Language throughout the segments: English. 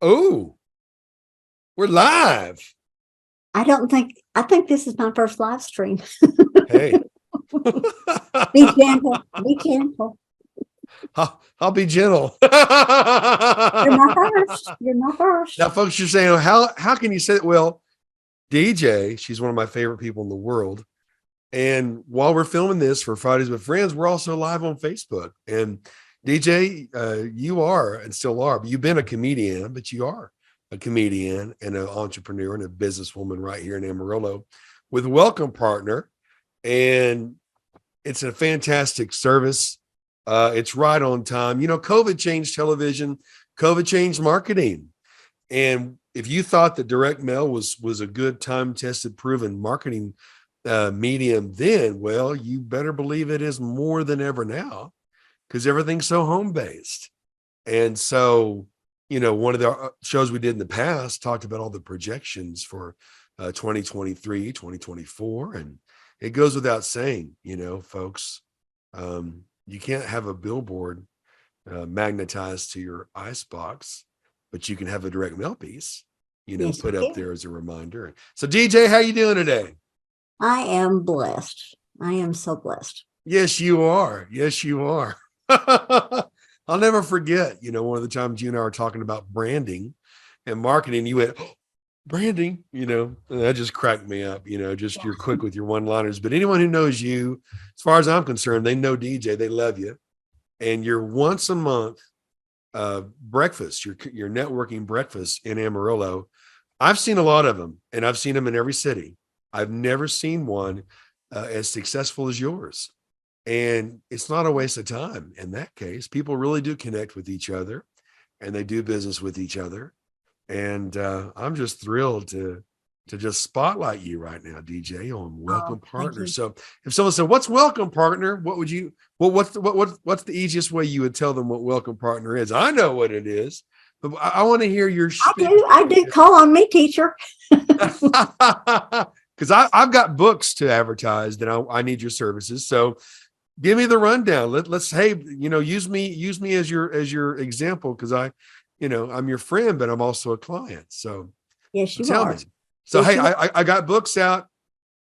Oh, we're live. I think this is my first live stream. Hey. Be gentle. Be gentle. I'll be gentle. You're my first. You're my first. Now, folks, you're saying, how can you say it? Well, DJ, she's one of my favorite people in the world. And while we're filming this for Fridays with Friends, we're also live on Facebook. And DJ, you are and still are, but you've been a comedian, but you are a comedian and an entrepreneur and a businesswoman right here in Amarillo with Welcome Partner. And it's a fantastic service. It's right on time. You know, COVID changed television, COVID changed marketing. And if you thought that direct mail was a good time-tested, proven marketing medium then, well, you better believe it is more than ever now because everything's so home-based. And so, you know, one of the shows we did in the past talked about all the projections for 2023, 2024. And it goes without saying, you know, folks, you can't have a billboard magnetized to your icebox, but you can have a direct mail piece, you know, Yes, put you up can. there as a reminder. So DJ, how you doing today? I am blessed. I am so blessed. Yes, you are. Yes, you are. I'll never forget, you know, one of the times you and I were talking about branding and marketing, you went, oh, branding, you know, and that just cracked me up, you know, just you're quick with your one-liners. But anyone who knows you, as far as I'm concerned, they know DJ, they love you. And your once a month breakfast, your networking breakfast in Amarillo, I've seen a lot of them, and I've seen them in every city. I've never seen one as successful as yours. And it's not a waste of time in that case. People really do connect with each other and they do business with each other. And I'm just thrilled to just spotlight you right now, DJ, on Welcome Partner. So if someone said, "What's Welcome Partner?" What would you? Well, what's the easiest way you would tell them what Welcome Partner is? I know what it is, but I want to hear your speech. I do. Call on me, teacher. Because I've got books to advertise, and I need your services. So give me the rundown. Let's hey, you know, use me as your example because I'm your friend, but I'm also a client. So Yes, you tell are. me. So, yes, hey, I got books out.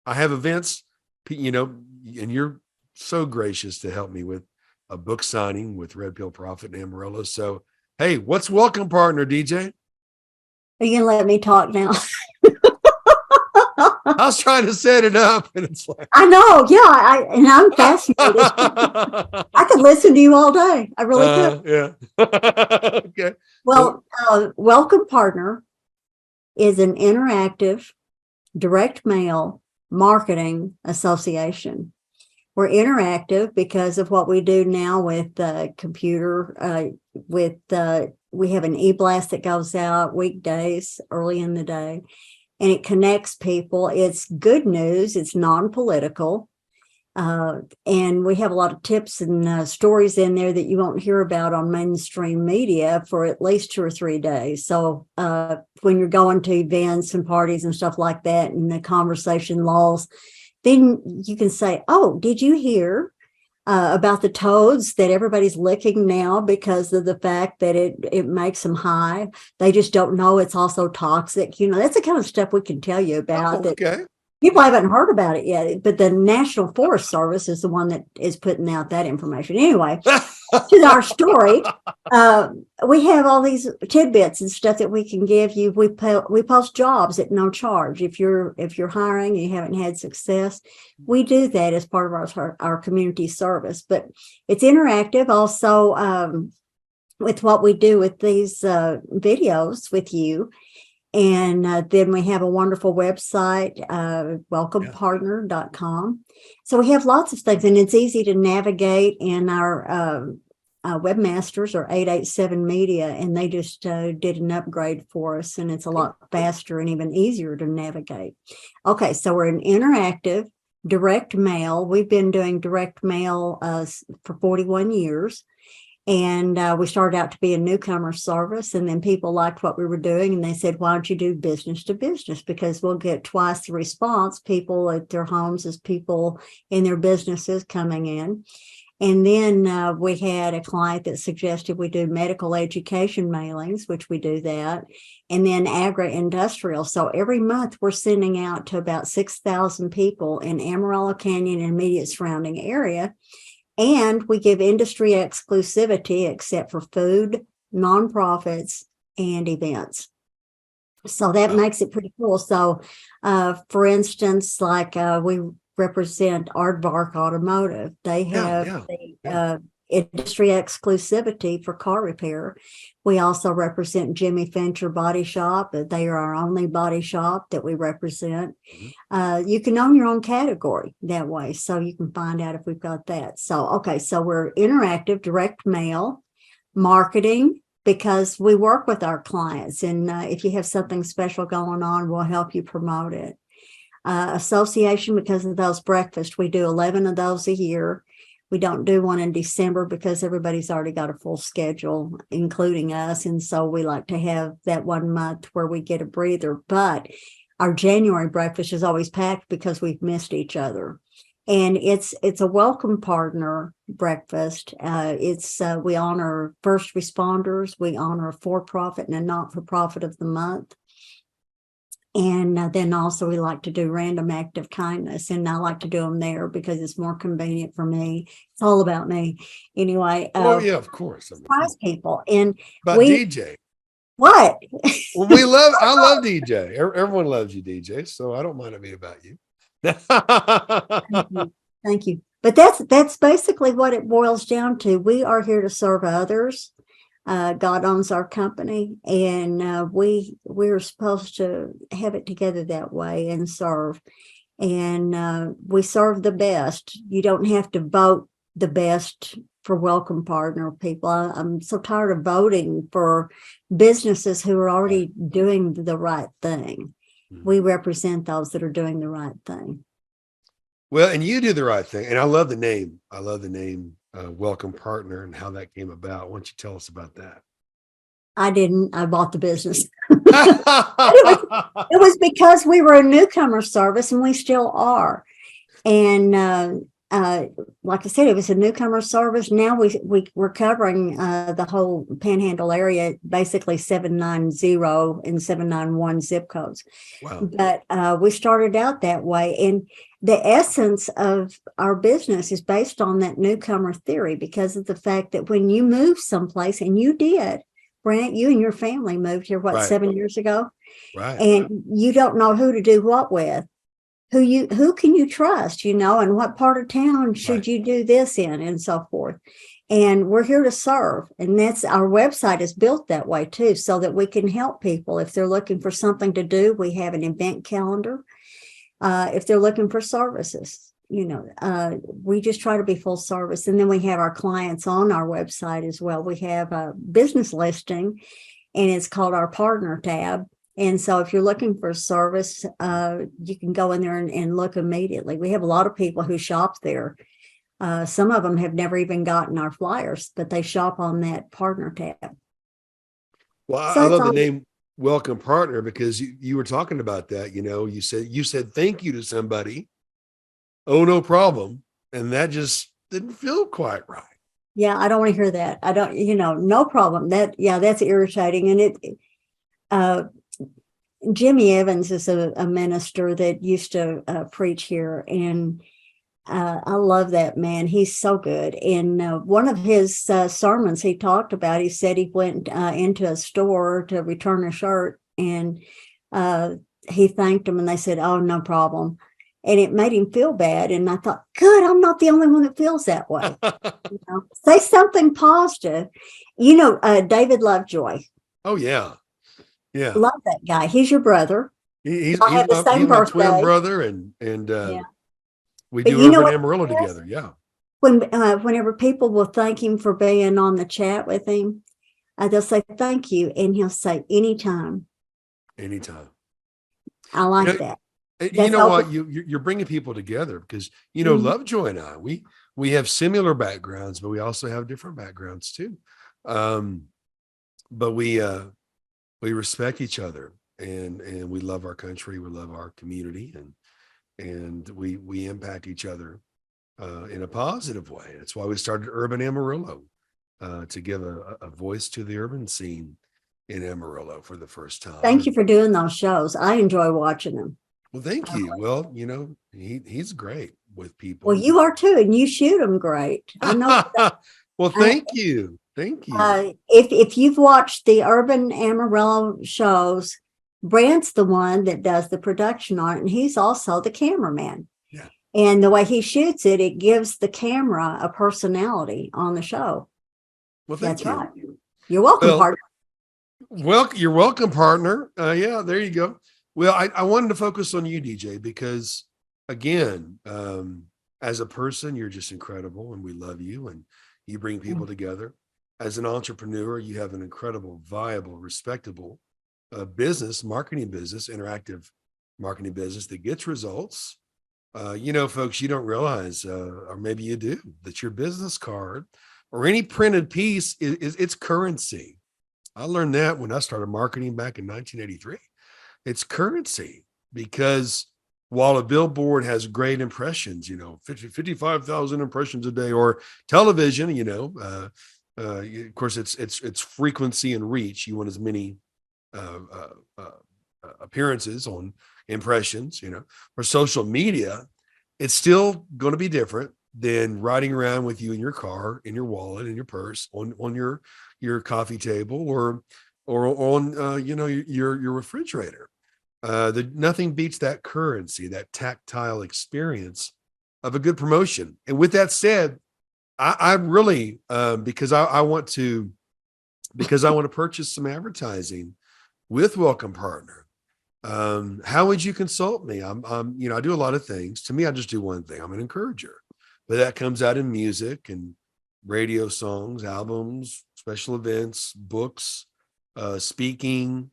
I have events, you know, and you're so gracious to help me with a book signing with Red Pill Profit in Amarillo. So, hey, what's Welcome Partner, DJ? Are you gonna let me talk now? I was trying to set it up, and it's like I know, yeah, and I'm fascinated. I could listen to you all day. I really could. Yeah. Okay. Well, Welcome Partner is an interactive direct mail marketing association. We're interactive because of what we do now with the computer. We have an e-blast that goes out weekdays early in the day, and it connects people. It's good news. It's non-political. And we have a lot of tips and stories in there that you won't hear about on mainstream media for at least 2 or 3 days. So when you're going to events and parties and stuff like that, and the conversation lulls, then you can say, "Oh, did you hear about the toads that everybody's licking now because of the fact that it makes them high? They just don't know it's also toxic." You know, that's the kind of stuff we can tell you about. Okay. People haven't heard about it yet, but the National Forest Service is the one that is putting out that information. Anyway, to our story, we have all these tidbits and stuff that we can give you. We post jobs at no charge. If you're hiring and you haven't had success, we do that as part of our community service. But it's interactive also with what we do with these videos with you. And then we have a wonderful website, welcomepartner.com. So we have lots of things, and it's easy to navigate. And our webmasters are 887 Media, and they just did an upgrade for us, and it's a lot faster and even easier to navigate. Okay, so we're an interactive direct mail. We've been doing direct mail for 41 years. And we started out to be a newcomer service, and then people liked what we were doing, and they said, "Why don't you do business to business? Because we'll get twice the response, people at their homes as people in their businesses coming in." And then we had a client that suggested we do medical education mailings, which we do that, and then agri-industrial. So every month we're sending out to about 6,000 people in Amarillo Canyon and immediate surrounding area. And we give industry exclusivity except for food, nonprofits, and events. So that makes it pretty cool. So, for instance, like we represent Aardvark Automotive. They have the industry exclusivity for car repair. We also represent Jimmy Fincher Body Shop. They are our only body shop that we represent. You can own your own category that way, so you can find out if we've got that. So, okay, so we're interactive, direct mail, marketing, because we work with our clients, and if you have something special going on, we'll help you promote it. Association, because of those breakfasts, we do 11 of those a year. We don't do one in December because everybody's already got a full schedule, including us, and so we like to have that 1 month where we get a breather. But our January breakfast is always packed because we've missed each other. And it's a welcome partner breakfast. We honor first responders, we honor a for-profit and a not-for-profit of the month. And then also we like to do random act of kindness, and I like to do them there because it's more convenient for me. It's all about me. Anyway. Oh yeah, of course. Surprise people. And about DJ. What? Well, I love DJ. Everyone loves you, DJ. So I don't mind it being about you. Thank you. But that's basically what it boils down to. We are here to serve others. God owns our company, and we're supposed to have it together that way and serve. And we serve the best. You don't have to vote the best for welcome partner people. I'm so tired of voting for businesses who are already doing the right thing. We represent those that are doing the right thing. Well, and you do the right thing. And I love the name. I love the name Welcome Partner and how that came about. Why don't you tell us about that? I didn't. I bought the business. It was because we were a newcomer service, and we still are. And like I said, it was a newcomer service. Now we're covering the whole Panhandle area, basically 790 and 791 zip codes. Wow. But we started out that way, and the essence of our business is based on that newcomer theory because of the fact that when you move someplace, and you did, Brant, you and your family moved here, what, 7 years ago? Right. And you don't know who to do what with. Who can you trust, and what part of town should you do this in, and so forth. And we're here to serve. And that's our website is built that way too, so that we can help people. If they're looking for something to do, we have an event calendar. If they're looking for services, we just try to be full service. And then we have our clients on our website as well. We have a business listing, and it's called our partner tab. And so if you're looking for a service, you can go in there and look immediately. We have a lot of people who shop there. Some of them have never even gotten our flyers, but they shop on that partner tab. Well, I love the name Welcome Partner because you were talking about that. You said thank you to somebody. Oh, no problem. And that just didn't feel quite right. Yeah, I don't want to hear that. I don't, no problem. That's irritating. And Jimmy Evans is a minister that used to preach here, and I love that man. He's so good. And one of his sermons he talked about, he said he went into a store to return a shirt, and he thanked them, and they said, "Oh, no problem." And it made him feel bad. And I thought, good, I'm not the only one that feels that way. Say something positive. David Lovejoy. Oh, yeah. Yeah. Love that guy. He's your brother. He's my twin brother, and we do live in Amarillo together. Yeah. Whenever people will thank him for being on the chat with him, they'll say thank you, and he'll say anytime. Anytime. I like that. You know what? You're bringing people together because Lovejoy and I we have similar backgrounds, but we also have different backgrounds too. But we respect each other, and we love our country, we love our community, and we impact each other in a positive way. That's why we started Urban Amarillo, to give a voice to the urban scene in Amarillo for the first time. Thank you for doing those shows. I enjoy watching them. Well, thank you. Well, you know, he's great with people. Well, you are too, and you shoot them great. I know. Well, thank you. Thank you. If you've watched the Urban Amarillo shows, Brant's the one that does the production on it, and he's also the cameraman. Yeah. And the way he shoots it, it gives the camera a personality on the show. Well, thank That's you. right. You're welcome, partner. Well, you're welcome, partner. Yeah, there you go. Well, I wanted to focus on you, DJ, because again, as a person, you're just incredible, and we love you, and you bring people together. As an entrepreneur, you have an incredible, viable, respectable business, marketing business, interactive marketing business that gets results. You know, folks, you don't realize, or maybe you do, that your business card or any printed piece is it's currency. I learned that when I started marketing back in 1983. It's currency, because while a billboard has great impressions, you know, 55,000 impressions a day, or television, you know, of course, it's frequency and reach. You want as many appearances on impressions, you know, or social media. It's still going to be different than riding around with you in your car, in your wallet, in your purse, on your coffee table, or on you know, your refrigerator. Nothing beats that currency, that tactile experience of a good promotion. And with that said, I really because I want to purchase some advertising with Welcome Partner. How would you consult me? I'm you know, I do a lot of things. To me, I just do one thing. I'm an encourager, but that comes out in music and radio songs, albums, special events, books, speaking,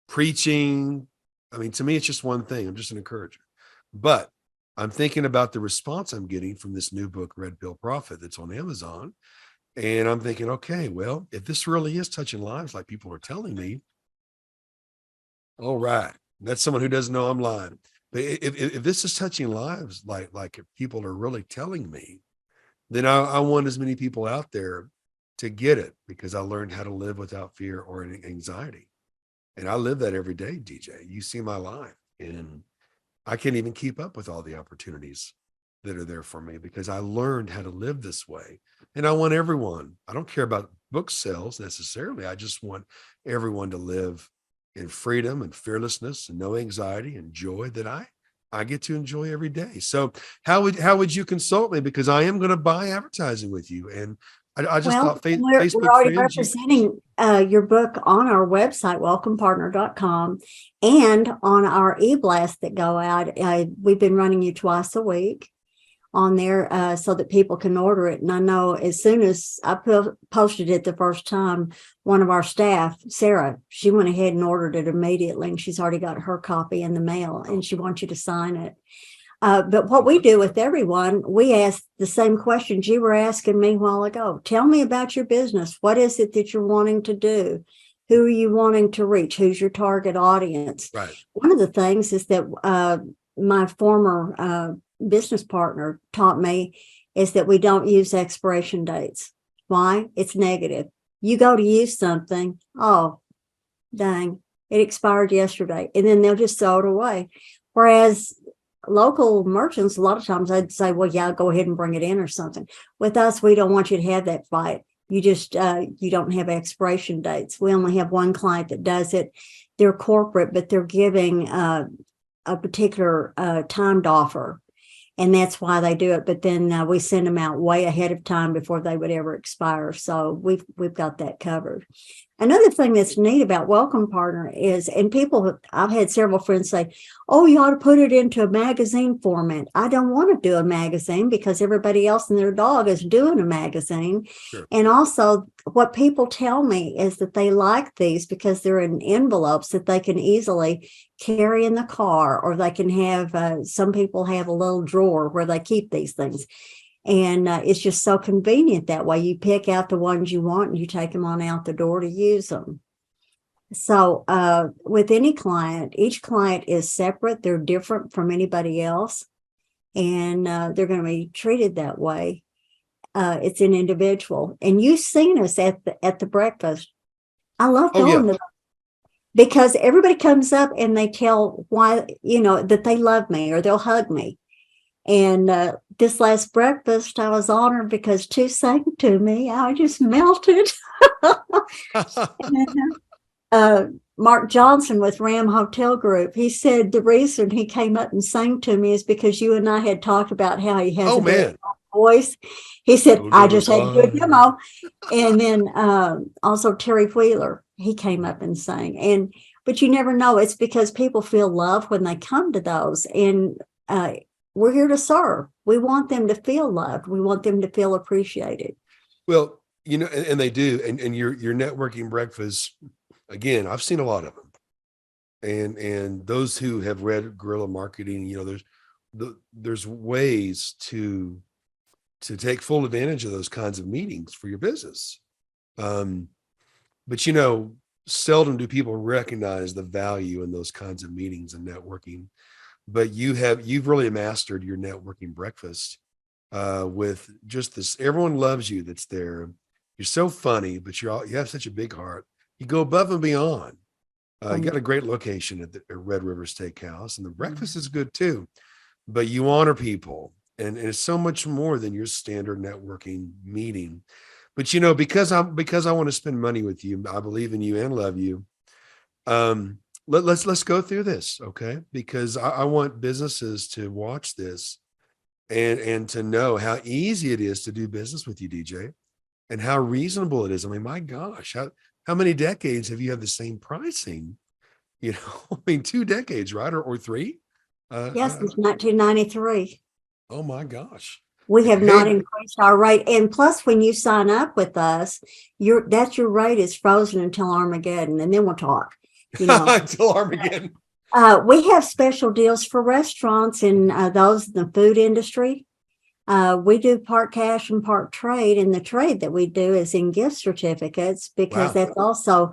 preaching. I mean, to me, it's just one thing. I'm just an encourager. But I'm thinking about the response I'm getting from this new book, Red Pill Profit, that's on Amazon. And I'm thinking, okay, well, if this really is touching lives like people are telling me, all right, that's someone who doesn't know I'm lying. But if this is touching lives like if people are really telling me, then I want as many people out there to get it, because I learned how to live without fear or anxiety. And I live that every day, DJ. You see my life, and I can't even keep up with all the opportunities that are there for me, because I learned how to live this way. And I want everyone, I don't care about book sales necessarily. I just want everyone to live in freedom and fearlessness and no anxiety and joy that I get to enjoy every day. So how would you consult me? Because I am going to buy advertising with you. And I just thought Facebook we're already friends, representing your book on our website, welcomepartner.com, and on our e-blast that go out. We've been running you twice a week on there so that people can order it. And I know as soon as I posted it the first time, one of our staff, Sarah, she went ahead and ordered it immediately, and she's already got her copy in the mail, and she wants you to sign it. But what we do with everyone, we ask the same questions you were asking me a while ago. Tell me about your business. What is it that you're wanting to do? Who are you wanting to reach? Who's your target audience? right? One of the things is that my former business partner taught me is that we don't use expiration dates. Why? It's negative. You go to use something, oh, dang, it expired yesterday, and then they'll just throw it away. Whereas local merchants, a lot of times they'd say, well, yeah, go ahead and bring it in or something. With us, we don't want you to have that fight. You just, you don't have expiration dates. We only have one client that does it. They're corporate, but they're giving a particular timed offer. And that's why they do it. But then we send them out way ahead of time before they would ever expire. So we've got that covered. Another thing that's neat about Welcome Partner is, and I've had several friends say, oh, you ought to put it into a magazine format. I don't want to do a magazine because everybody else and their dog is doing a magazine. Sure. And also what people tell me is that they like these because they're in envelopes that they can easily carry in the car, or they can have, some people have a little drawer where they keep these things. And it's just so convenient that way. You pick out the ones you want and you take them on out the door to use them. So with any client, each client is separate. They're different from anybody else. and they're going to be treated that way. It's an individual, and you've seen us at the breakfast. I love Oh yeah. going to, because everybody comes up and they tell why, that they love me, or they'll hug me. And this last breakfast, I was honored because two sang to me. I just melted. And, Mark Johnson with Ram Hotel Group, he said the reason he came up and sang to me is because you and I had talked about how he has Oh a very man. voice. He said, Go I to the just had to do a side. demo. And then also Terry Wheeler, he came up and sang. But you never know. It's because people feel love when they come to those. And we're here to serve. We want them to feel loved. We want them to feel appreciated. Well, and they do. And your networking breakfast, again, I've seen a lot of them. And those who have read guerrilla marketing, there's ways to take full advantage of those kinds of meetings for your business. But seldom do people recognize the value in those kinds of meetings and networking. But you've really mastered your networking breakfast with just this. Everyone loves you that's there. You're so funny, but you have such a big heart. You go above and beyond. You got a great location at the Red River Steakhouse, and the breakfast is good too. But you honor people, and it's so much more than your standard networking meeting. But because I want to spend money with you, I believe in you and love you. Let's go through this, okay? Because I want businesses to watch this and to know how easy it is to do business with you, DJ, and how reasonable it is. I mean, my gosh, how many decades have you had the same pricing? I mean, 2 decades, right? Or 3? Yes, since 1993. Oh my gosh. We have not Hey, increased our rate. And plus, when you sign up with us, your rate is frozen until Armageddon, and then we'll talk. until Armageddon. We have special deals for restaurants and those in the food industry. We do part cash and part trade, and the trade that we do is in gift certificates, because Wow. that's also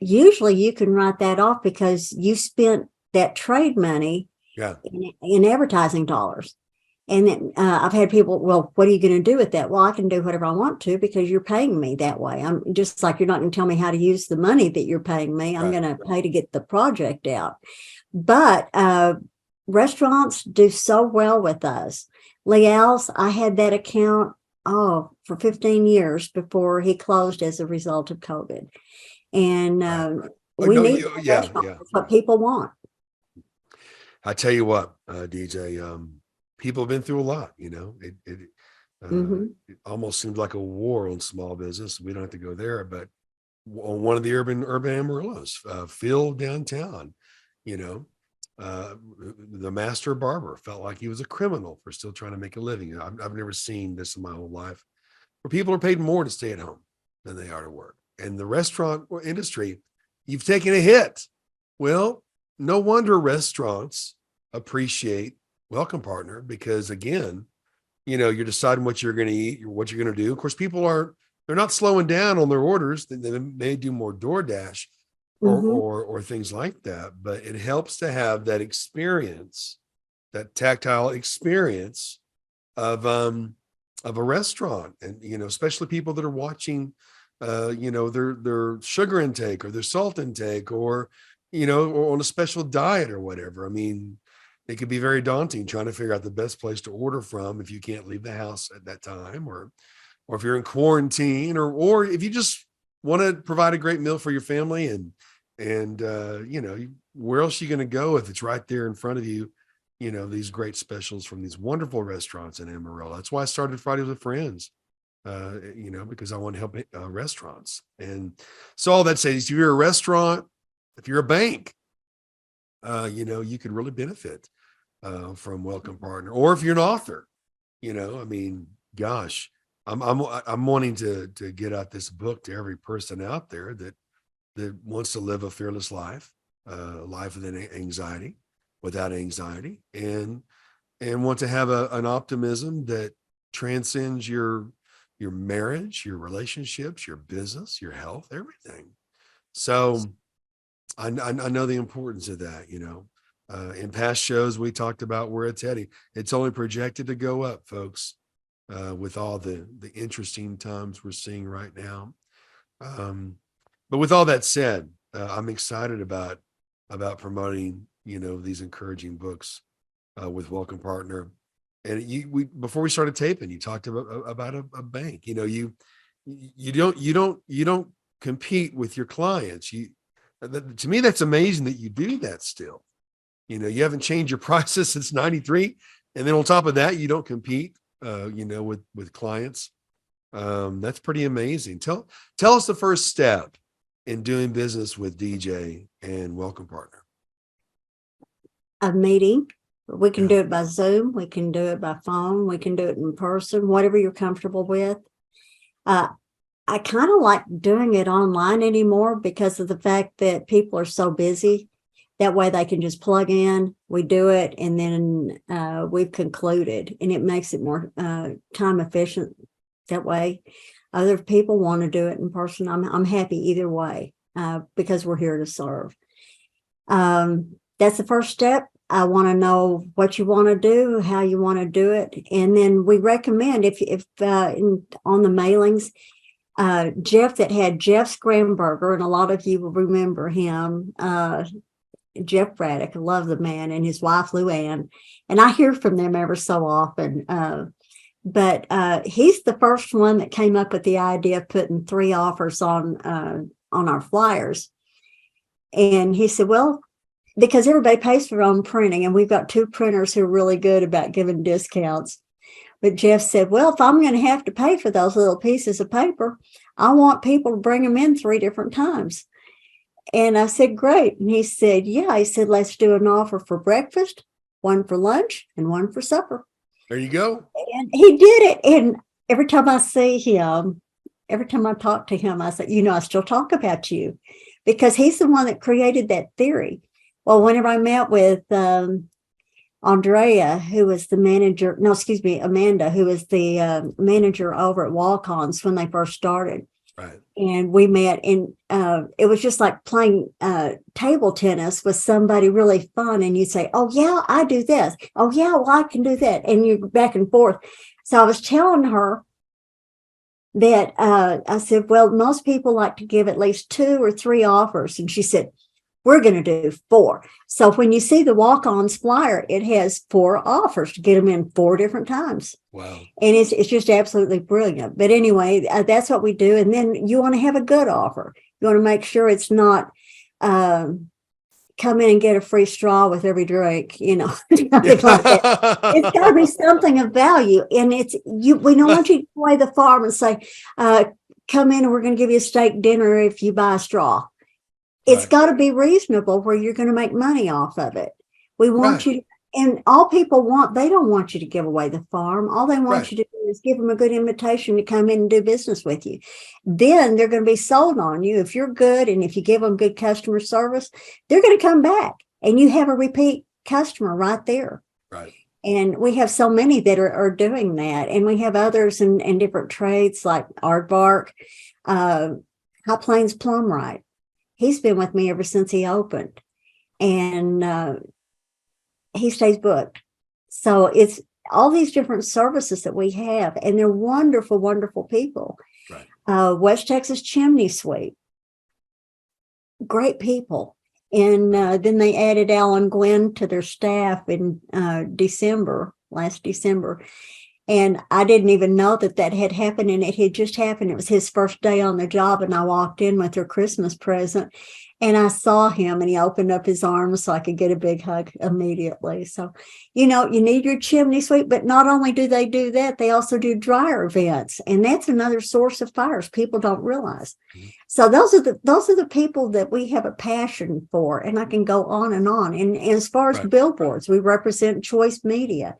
usually you can write that off because you spent that trade money Yeah. in advertising dollars. And then I've had people, well, what are you going to do with that? Well, I can do whatever I want to because you're paying me that way. I'm just like, you're not going to tell me how to use the money that you're paying me. I'm Right. going to pay to get the project out. But restaurants do so well with us. Leal's, I had that account, for 15 years before he closed as a result of COVID. And Right. Oh, we no, need yeah. That's what people want. I tell you what, DJ, people have been through a lot, Mhm. it almost seems like a war on small business. We don't have to go there, but on one of the urban Amarillos, Phil downtown, you know, the master barber felt like he was a criminal for still trying to make a living. I've never seen this in my whole life, where people are paid more to stay at home than they are to work. And the restaurant industry, you've taken a hit. Well, no wonder restaurants appreciate Welcome Partner, because again, you're deciding what you're going to eat, what you're going to do. Of course, they're not slowing down on their orders. They may do more DoorDash Mhm. or things like that, but it helps to have that experience, that tactile experience of a restaurant. And especially people that are watching their sugar intake or their salt intake, or or on a special diet or whatever. I mean, it could be very daunting trying to figure out the best place to order from if you can't leave the house at that time, or if you're in quarantine, or if you just want to provide a great meal for your family. And where else are you going to go if it's right there in front of you? These great specials from these wonderful restaurants in Amarillo. That's why I started Fridays with Friends, because I want to help restaurants. And so all that says, if you're a restaurant, if you're a bank, you could really benefit from Welcome Partner. Or if you're an author, I mean, gosh, I'm wanting to get out this book to every person out there that wants to live a fearless life, life without anxiety, and want to have an optimism that transcends your marriage, your relationships, your business, your health, everything. So I know the importance of that. In past shows, we talked about where it's heading. It's only projected to go up, folks, with all the interesting times we're seeing right now. But with all that said, I'm excited about promoting, these encouraging books with Welcome Partner. And before we started taping, you talked about a bank. You don't compete with your clients. To me, that's amazing that you do that still. You haven't changed your prices since '93, and then on top of that, you don't compete. With clients. That's pretty amazing. Tell us the first step in doing business with DJ and Welcome Partner. A meeting. We can Yeah. do it by Zoom. We can do it by phone. We can do it in person, whatever you're comfortable with. I kind of like doing it online anymore because of the fact that people are so busy. That way they can just plug in, we do it, and then we've concluded, and it makes it more time efficient that way. Other people want to do it in person. I'm happy either way because we're here to serve. That's the first step. I want to know what you want to do, how you want to do it, and then we recommend if on the mailings, Jeff that had Jeff Scramberger, and a lot of you will remember him. Jeff Braddock, I love the man, and his wife Luann, and I hear from them ever so often. But he's the first one that came up with the idea of putting 3 offers on our flyers. And he said, well, because everybody pays for their own printing, and we've got 2 printers who are really good about giving discounts. But Jeff said, well, if I'm going to have to pay for those little pieces of paper, I want people to bring them in 3 different times. And I said, great. And he said, yeah. He said, let's do an offer for breakfast, 1 for lunch, and 1 for supper. There you go. And he did it. And every time I see him, every time I talk to him, I say, I still talk about you because he's the one that created that theory. Well, whenever I met with Andrea, who was the manager, Amanda, who was the manager over at Walk-Ons when they first started. Right. And we met, and it was just like playing table tennis with somebody really fun. And you'd say, oh, yeah, I do this. Oh, yeah, well, I can do that. And you're back and forth. So I was telling her that I said, well, most people like to give at least 2 or 3 offers. And she said, we're going to do 4. So when you see the Walk-Ons flyer, it has 4 offers to get them in 4 different times. Wow. And it's just absolutely brilliant. But anyway, that's what we do. And then you want to have a good offer. You want to make sure it's not come in and get a free straw with every drink, nothing like that. It's got to be something of value. And we don't want you to play the farm and say, come in and we're going to give you a steak dinner if you buy a straw. It's got to be reasonable where you're going to make money off of it. We want you to, and all people want, they don't want you to give away the farm. All they want you to do is give them a good invitation to come in and do business with you. Then they're going to be sold on you. If you're good and if you give them good customer service, they're going to come back and you have a repeat customer right there. Right. And we have so many that are doing that. And we have others in different trades like Aardvark, High Plains Plumright. He's been with me ever since he opened, and he stays booked. So it's all these different services that we have, and they're wonderful, wonderful people. Right. West Texas Chimney Sweep, great people. And then they added Alan Glenn to their staff in last December. And I didn't even know that had happened, and it had just happened. It was his first day on the job, and I walked in with their Christmas present, and I saw him, and he opened up his arms so I could get a big hug immediately. So, you need your chimney sweep, but not only do they do that, they also do dryer events, and that's another source of fires people don't realize. Mm-hmm. So those are the people that we have a passion for, and I can go on and on. And as far as billboards, we represent Choice Media.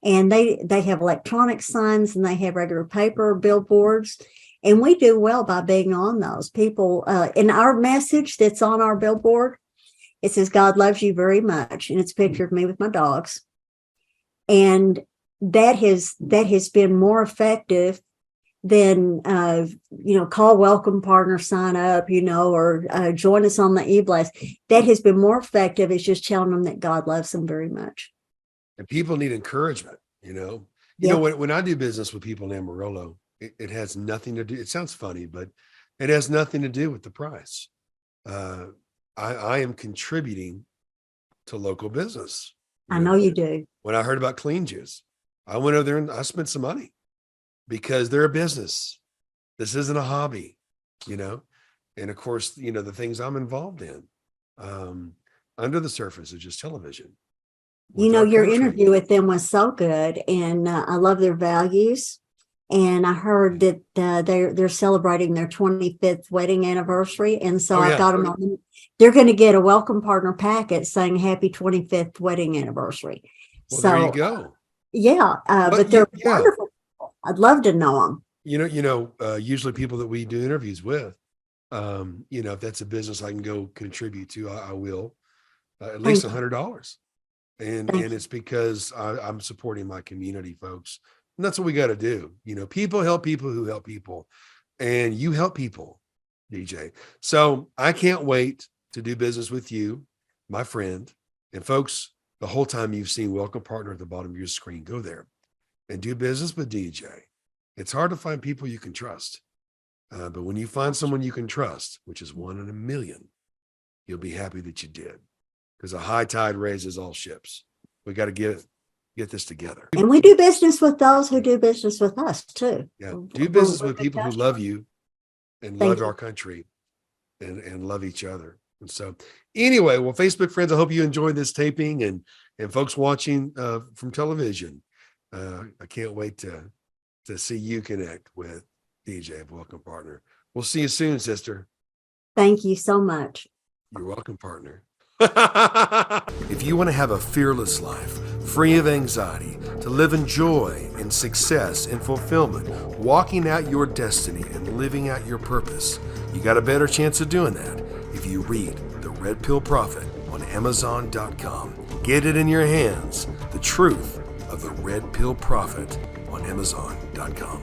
And they have electronic signs and they have regular paper billboards. And we do well by being on those. People, in our message that's on our billboard, it says, God loves you very much. And it's a picture of me with my dogs. And that has been more effective then, call Welcome Partner, sign up, or join us on the e-blast. That has been more effective. It's just telling them that God loves them very much. And people need encouragement, You Yeah. know, when I do business with people in Amarillo, it has nothing to do. It sounds funny, but it has nothing to do with the price. I am contributing to local business. I know you do. When I heard about Clean Juice, I went over there and I spent some money because they're a business. This isn't a hobby, And of course, the things I'm involved in under the surface is just television. Your interview with them was so good, and I love their values. And I heard that they're celebrating their 25th wedding anniversary, and so I've got them on. They're going to get a Welcome Partner packet saying "Happy 25th wedding anniversary." Well, so there you go. Yeah, but they're wonderful people. I'd love to know them. Usually people that we do interviews with, if that's a business I can go contribute to, I will, at least $100. And it's because I'm supporting my community, folks. And that's what we got to do. People help people who help people, and you help people, DJ. So I can't wait to do business with you, my friend. And folks, the whole time you've seen Welcome Partner at the bottom of your screen, go there and do business with DJ. It's hard to find people you can trust. But when you find someone you can trust, which is 1 in a million, you'll be happy that you did, because a high tide raises all ships. We got to get this together. And we do business with those who do business with us too. Yeah. Do business with people who love you and love our country and love each other. And so anyway, well, Facebook friends, I hope you enjoyed this taping, and folks watching from television. I can't wait to see you connect with DJ of Welcome Partner. We'll see you soon, sister. Thank you so much. You're welcome, partner. If you want to have a fearless life, free of anxiety, to live in joy and success and fulfillment, walking out your destiny and living out your purpose, you got a better chance of doing that if you read The Red Pill Prophet on Amazon.com. Get it in your hands, The Truth of the Red Pill Prophet on Amazon.com.